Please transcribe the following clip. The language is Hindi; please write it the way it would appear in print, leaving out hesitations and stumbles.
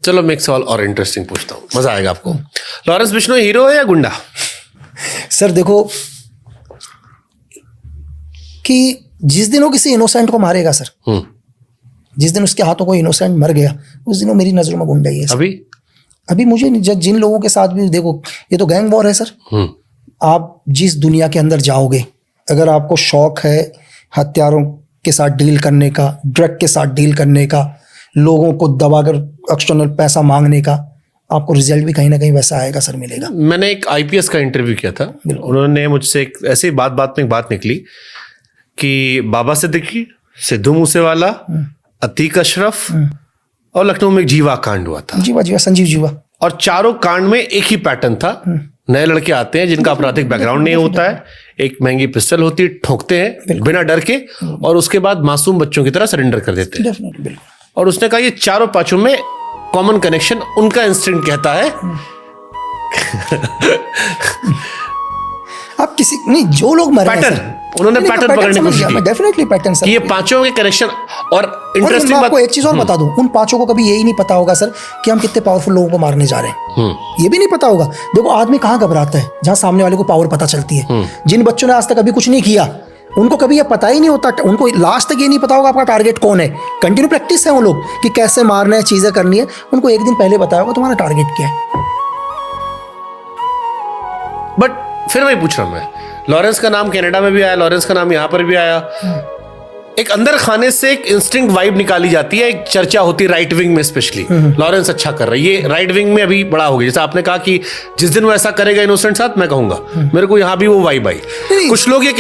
चलो मैं एक सवाल और इंटरेस्टिंग पूछता हूँ, मजा आएगा आपको। लॉरेंस बिश्नोई हीरो है या गुंडा? सर देखो कि जिस दिन वो किसी इनोसेंट को मारेगा सर, जिस दिन उसके हाथों कोई इनोसेंट मर गया, उस दिन वो मेरी नजरों में गुंडा ही है सर। अभी मुझे जिन लोगों के साथ भी देखो, ये तो गैंग वॉर है सर। आप जिस दुनिया के अंदर जाओगे, अगर आपको शौक है हथियारों के साथ डील करने का, ड्रग के साथ डील करने का, लोगों को दबाकर एक्सटर्नल पैसा मांगने का, आपको रिजल्ट भी कहीं ना कहीं वैसा आएगा सर, मिलेगा। मैंने एक आईपीएस का इंटरव्यू किया था, उन्होंने मुझसे एक ऐसी बात में एक बात निकली कि बाबा सिद्दीकी, सिद्धू मूसेवाला, अतीक अशरफ और लखनऊ में एक जीवा कांड हुआ था। जीवा संजीव जीवा। और चारों कांड में एक ही पैटर्न था। नए लड़के आते हैं जिनका आपराधिक बैकग्राउंड नहीं होता है, एक महंगी पिस्टल होती है, ठोकते हैं बिना डर के, और उसके बाद मासूम बच्चों की तरह सरेंडर कर देते हैं। और उसने कहा ये चारों पांचों में कॉमन कनेक्शन, उनका इंस्टिंक्ट कहता है आप किसी नहीं, जो लोग मरे पैटर्न, उन्होंने पैटर्न पकड़ने की कोशिश की। डेफिनेटली पैटर्न सर, ये पांचों के कनेक्शन। और इंटरेस्टिंग बात, आपको एक चीज और बता दूं, उन पांचों को कभी यही नहीं पता होगा सर कि हम कितने पावरफुल लोगों को मारने जा रहे हैं। ये भी नहीं पता होगा। देखो आदमी कहाँ घबराता है, जहां सामने वाले को पावर पता चलती है। जिन बच्चों ने आज तक कभी कुछ नहीं किया, उनको कभी ये पता ही नहीं होता, उनको लास्ट तक ये नहीं पता होगा आपका टारगेट कौन है। कंटिन्यू प्रैक्टिस है वो लोग कि कैसे मारना है, चीजें करनी है। उनको एक दिन पहले बताया होगा तुम्हारा टारगेट क्या है। बट फिर वही पूछ रहा हूं मैं, लॉरेंस का नाम कनाडा में भी आया, लॉरेंस का नाम यहां पर भी आया। एक अंदर खाने से एक इंस्टिंक्ट वाइब निकाली जाती है, एक चर्चा होती है राइट विंग में स्पेशली, लॉरेंस अच्छा कर रहा है। ये राइट विंग में अभी बड़ा हो गया। जैसे आपने कहा कि जिस दिन वो ऐसा करेगा इनोसेंट साथ, मैं कहूंगा मेरे को यहां भी वो वाइब आई। कुछ लोग ये